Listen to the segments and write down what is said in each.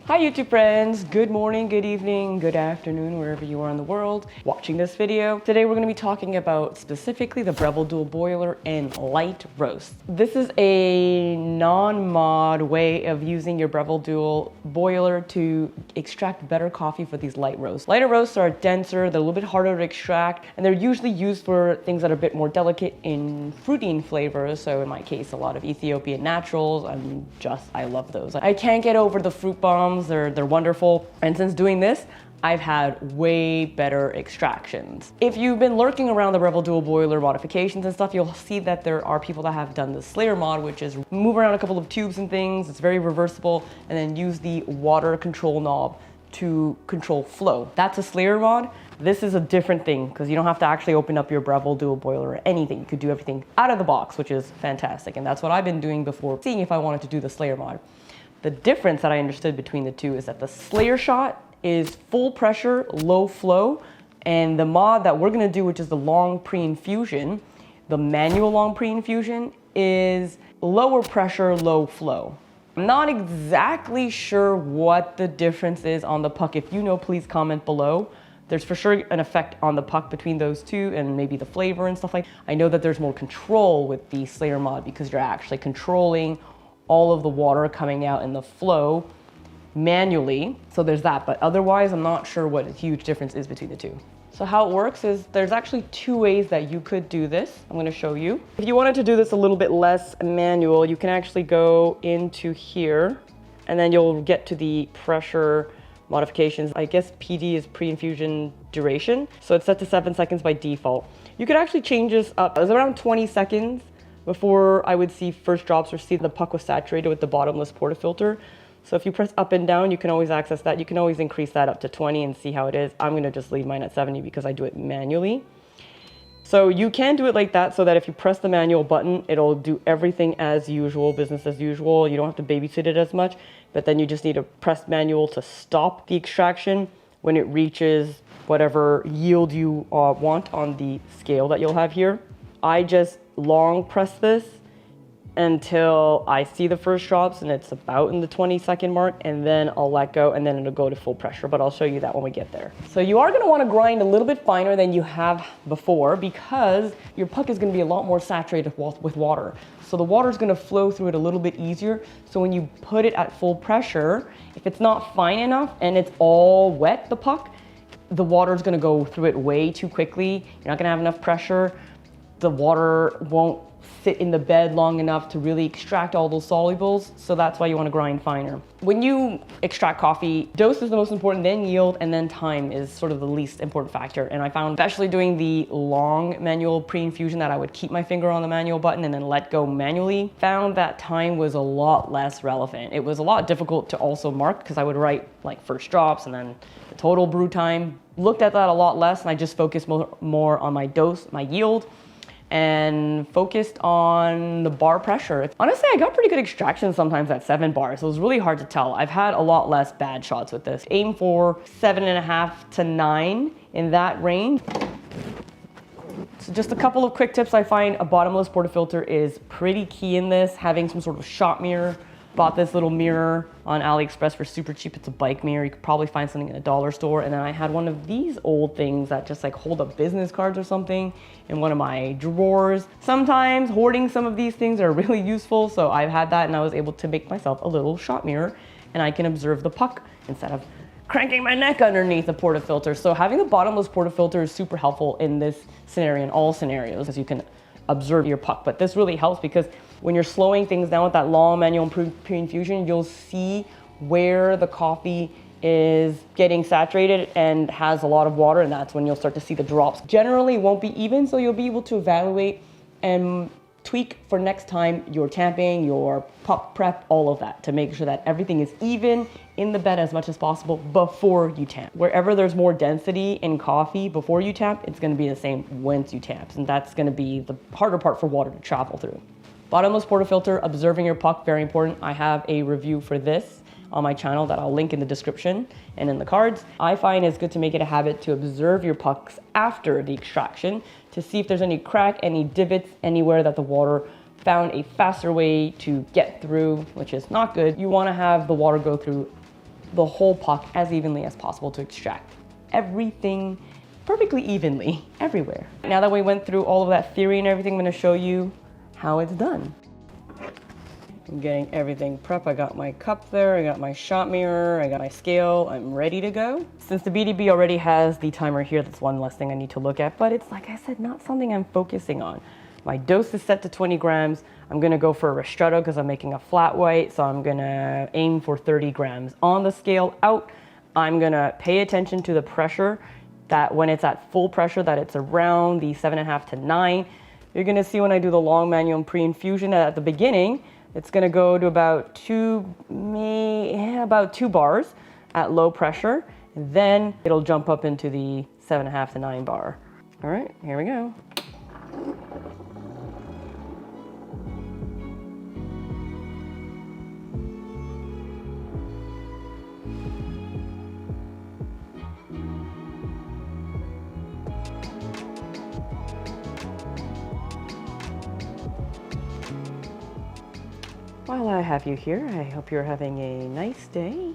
Hi YouTube friends, good morning, good evening, good afternoon, wherever you are in the world watching this video. Today we're going to be talking about specifically the Breville Dual Boiler and light roast. This is a non-mod way of using your Breville Dual Boiler to extract better coffee for these light roasts. Lighter roasts are denser, they're a little bit harder to extract, and they're usually used for things that are a bit more delicate in fruity flavors. So in my case, a lot of Ethiopian naturals, I love those. I can't get over the fruit bombs. They're wonderful. And since doing this, I've had way better extractions. If you've been lurking around the Breville Dual Boiler modifications and stuff, you'll see that there are people that have done the Slayer mod, which is move around a couple of tubes and things. It's very reversible, and then use the water control knob to control flow. That's a Slayer mod. This is a different thing because you don't have to actually open up your Breville Dual Boiler or anything. You could do everything out of the box, which is fantastic. And that's what I've been doing before, seeing if I wanted to do the Slayer mod. The difference that I understood between the two is that the Slayer shot is full pressure, low flow, and the mod that we're gonna do, which is the long pre-infusion, the manual long pre-infusion, is lower pressure, low flow. I'm not exactly sure what the difference is on the puck. If you know, please comment below. There's for sure an effect on the puck between those two and maybe the flavor and stuff like that. I know that there's more control with the Slayer mod because you're actually controlling all of the water coming out in the flow manually. So there's that, but otherwise I'm not sure what a huge difference is between the two. So how it works is there's actually two ways that you could do this. I'm gonna show you. If you wanted to do this a little bit less manual, you can actually go into here and then you'll get to the pressure modifications. I guess PD is pre-infusion duration. So it's set to 7 seconds by default. You could actually change this up. It's around 20 seconds before I would see first drops or see the puck was saturated with the bottomless portafilter. So if you press up and down, you can always access that. You can always increase that up to 20 and see how it is. I'm gonna just leave mine at 70 because I do it manually. So you can do it like that so that if you press the manual button, it'll do everything as usual, business as usual. You don't have to babysit it as much, but then you just need to press manual to stop the extraction when it reaches whatever yield you want on the scale that you'll have here. I just long press this until I see the first drops and it's about in the 20-second mark, and then I'll let go and then it'll go to full pressure, but I'll show you that when we get there. So you are gonna wanna grind a little bit finer than you have before because your puck is gonna be a lot more saturated with water. So the water is gonna flow through it a little bit easier. So when you put it at full pressure, if it's not fine enough and it's all wet, the puck, the water is gonna go through it way too quickly. You're not gonna have enough pressure. The water won't sit in the bed long enough to really extract all those solubles, so that's why you want to grind finer. When you extract coffee, dose is the most important, then yield, and then time is sort of the least important factor. And I found, especially doing the long manual pre-infusion, that I would keep my finger on the manual button and then let go manually, found that time was a lot less relevant. It was a lot difficult to also mark because I would write like first drops and then the total brew time. Looked at that a lot less, and I just focused more on my dose, my yield, and focused on the bar pressure. Honestly, I got pretty good extraction sometimes at 7 bars. So it was really hard to tell. I've had a lot less bad shots with this. Aim for 7.5 to 9 in that range. So just a couple of quick tips. I find a bottomless portafilter is pretty key in this. Having some sort of shot mirror. Bought this little mirror on AliExpress for super cheap. It's a bike mirror. You could probably find something in a dollar store. And then I had one of these old things that just like hold up business cards or something in one of my drawers. Sometimes hoarding some of these things are really useful. So I've had that and I was able to make myself a little shot mirror and I can observe the puck instead of cranking my neck underneath the portafilter. So having the bottomless portafilter is super helpful in this scenario, in all scenarios, because you can observe your puck. But this really helps because when you're slowing things down with that long manual pre-infusion, you'll see where the coffee is getting saturated and has a lot of water, and that's when you'll start to see the drops. Generally it won't be even, so you'll be able to evaluate and tweak for next time your tamping, your puck prep, all of that, to make sure that everything is even in the bed as much as possible before you tamp. Wherever there's more density in coffee before you tamp, it's gonna be the same once you tamp, and that's gonna be the harder part for water to travel through. Bottomless portafilter, observing your puck, very important. I have a review for this on my channel that I'll link in the description and in the cards. I find it's good to make it a habit to observe your pucks after the extraction to see if there's any crack, any divots, anywhere that the water found a faster way to get through, which is not good. You want to have the water go through the whole puck as evenly as possible to extract everything perfectly evenly everywhere. Now that we went through all of that theory and everything, I'm gonna show you how it's done. I'm getting everything prepped. I got my cup there, I got my shot mirror, I got my scale, I'm ready to go. Since the BDB already has the timer here, that's one less thing I need to look at, but it's, like I said, not something I'm focusing on. My dose is set to 20 grams. I'm gonna go for a ristretto because I'm making a flat white, so I'm gonna aim for 30 grams. On the scale out, I'm gonna pay attention to the pressure, that when it's at full pressure, that it's around the 7.5 to 9. You're gonna see when I do the long manual pre-infusion at the beginning, it's gonna go to about about 2 bars at low pressure. Then it'll jump up into the 7.5 to 9 bar. All right, here we go. While I have you here, I hope you're having a nice day.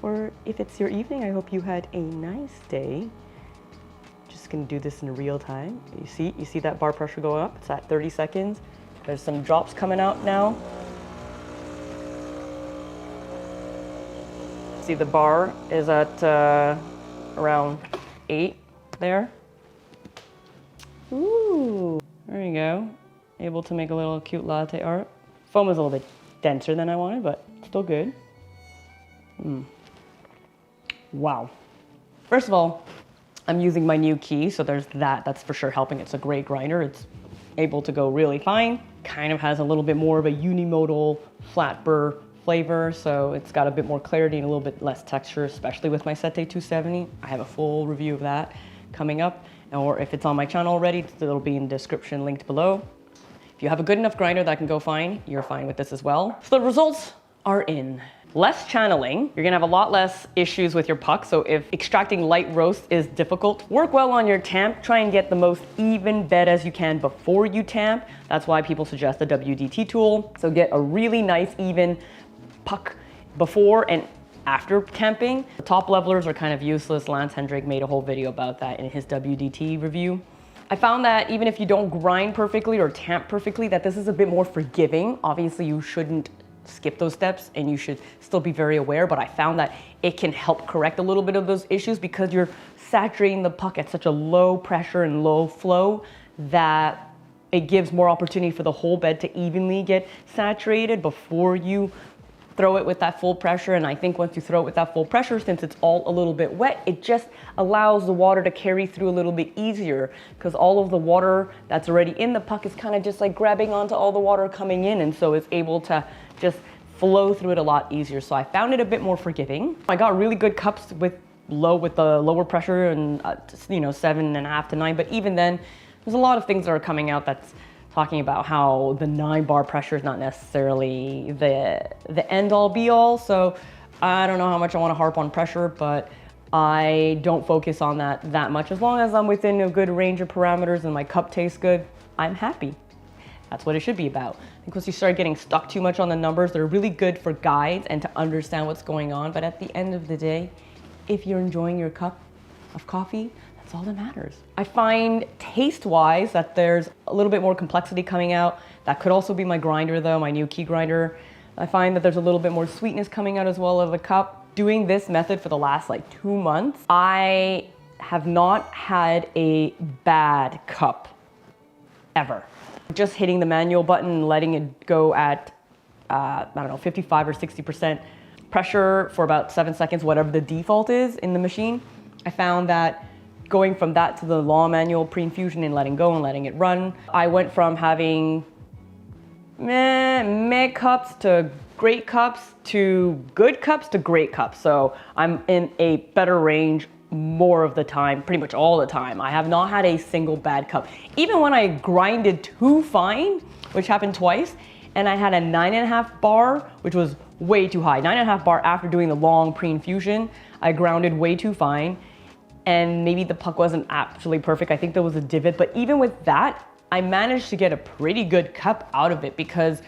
Or if it's your evening, I hope you had a nice day. Just gonna do this in real time. You see that bar pressure go up? It's at 30 seconds. There's some drops coming out now. See the bar is at around 8 there. Ooh, there you go. Able to make a little cute latte art. Foam is a little bit denser than I wanted, but still good. Wow. First of all, I'm using my new key, so there's that. That's for sure helping. It's a great grinder. It's able to go really fine. Kind of has a little bit more of a unimodal flat burr flavor, so it's got a bit more clarity and a little bit less texture, especially with my Sette 270. I have a full review of that coming up, or if it's on my channel already, it'll be in the description linked below. If you have a good enough grinder that can go fine, you're fine with this as well. So the results are in. Less channeling, you're gonna have a lot less issues with your puck. So if extracting light roast is difficult, work well on your tamp. Try and get the most even bed as you can before you tamp. That's why people suggest the WDT tool. So get a really nice even puck before and after tamping. The top levelers are kind of useless. Lance Hendrick made a whole video about that in his WDT review. I found that even if you don't grind perfectly or tamp perfectly, that this is a bit more forgiving. Obviously, you shouldn't skip those steps and you should still be very aware, but I found that it can help correct a little bit of those issues because you're saturating the puck at such a low pressure and low flow that it gives more opportunity for the whole bed to evenly get saturated before you throw it with that full pressure. And I think once you throw it with that full pressure, since it's all a little bit wet, it just allows the water to carry through a little bit easier because all of the water that's already in the puck is kind of just like grabbing onto all the water coming in, and so it's able to just flow through it a lot easier. So I found it a bit more forgiving. I got really good cups with the lower pressure and 7.5 to 9, but even then there's a lot of things that are coming out that's talking about how the 9 bar pressure is not necessarily the end all be all. So I don't know how much I want to harp on pressure, but I don't focus on that much. As long as I'm within a good range of parameters and my cup tastes good, I'm happy. That's what it should be about. I think once you start getting stuck too much on the numbers, they're really good for guides and to understand what's going on. But at the end of the day, if you're enjoying your cup of coffee, that's all that matters. I find taste-wise that there's a little bit more complexity coming out. That could also be my grinder though, my new key grinder. I find that there's a little bit more sweetness coming out as well of the cup. Doing this method for the last like 2 months, I have not had a bad cup ever. Just hitting the manual button and letting it go at, 55 or 60% pressure for about 7 seconds, whatever the default is in the machine. I found that going from that to the long manual pre-infusion and letting go and letting it run, I went from having meh cups to great cups to good cups to great cups. So I'm in a better range more of the time, pretty much all the time. I have not had a single bad cup. Even when I grinded too fine, which happened twice, and I had a 9.5 bar, which was way too high. 9.5 bar after doing the long pre-infusion, I grounded way too fine. And maybe the puck wasn't actually perfect. I think there was a divot, but even with that, I managed to get a pretty good cup out of it because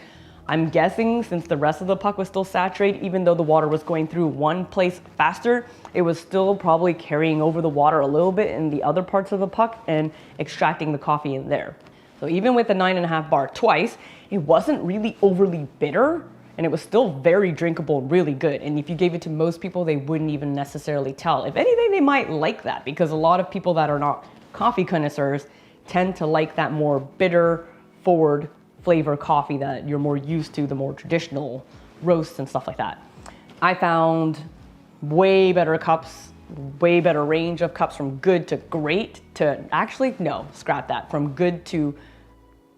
I'm guessing since the rest of the puck was still saturated, even though the water was going through one place faster, it was still probably carrying over the water a little bit in the other parts of the puck and extracting the coffee in there. So even with the 9.5 bar twice, it wasn't really overly bitter, and it was still very drinkable, really good. And if you gave it to most people, they wouldn't even necessarily tell. If anything, they might like that, because a lot of people that are not coffee connoisseurs tend to like that more bitter forward flavor coffee that you're more used to, the more traditional roasts and stuff like that. I found way better cups, way better range of cups, from good to great to, actually, no, scrap that, from good to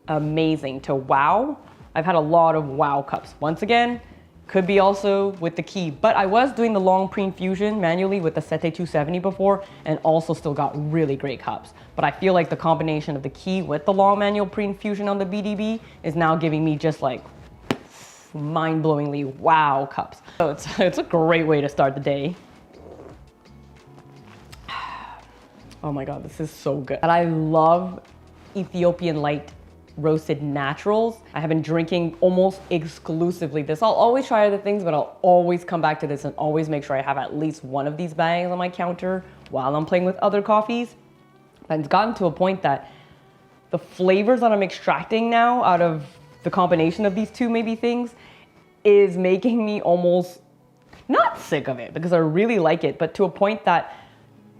amazing to wow. I've had a lot of wow cups. Once again, could be also with the key, but I was doing the long pre-infusion manually with the Sete 270 before, and also still got really great cups. But I feel like the combination of the key with the long manual pre-infusion on the BDB is now giving me just like mind-blowingly wow cups. So it's a great way to start the day. Oh my God, this is so good. And I love Ethiopian light roasted naturals. I have been drinking almost exclusively this. I'll always try other things, but I'll always come back to this and always make sure I have at least one of these bags on my counter while I'm playing with other coffees. And it's gotten to a point that the flavors that I'm extracting now out of the combination of these two maybe things is making me almost not sick of it, because I really like it, but to a point that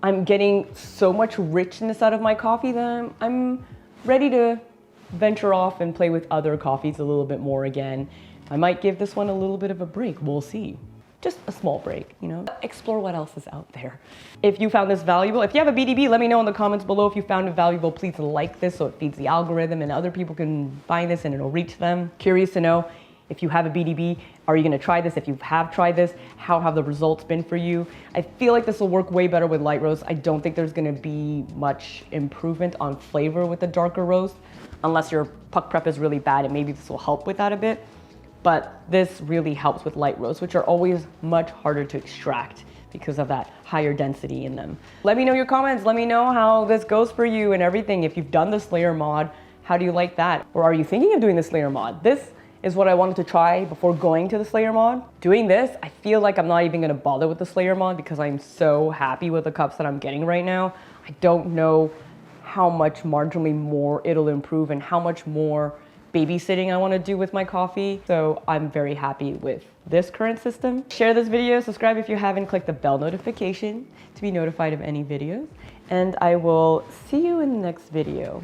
I'm getting so much richness out of my coffee that I'm ready to venture off and play with other coffees a little bit more again. I might give this one a little bit of a break, we'll see. Just a small break, you know? Explore what else is out there. If you found this valuable, if you have a BDB, let me know in the comments below if you found it valuable. Please like this so it feeds the algorithm and other people can find this and it'll reach them. Curious to know, if you have a BDB, are you gonna try this? If you have tried this, how have the results been for you? I feel like this will work way better with light roast. I don't think there's gonna be much improvement on flavor with the darker roast, unless your puck prep is really bad, and maybe this will help with that a bit. But this really helps with light roasts, which are always much harder to extract because of that higher density in them. Let me know your comments. Let me know how this goes for you and everything. If you've done the Slayer mod, how do you like that? Or are you thinking of doing the Slayer mod? This is what I wanted to try before going to the Slayer mod. Doing this, I feel like I'm not even gonna bother with the Slayer mod because I'm so happy with the cups that I'm getting right now. I don't know how much marginally more it'll improve and how much more babysitting I want to do with my coffee. So I'm very happy with this current system. Share this video, subscribe if you haven't, click the bell notification to be notified of any videos, and I will see you in the next video.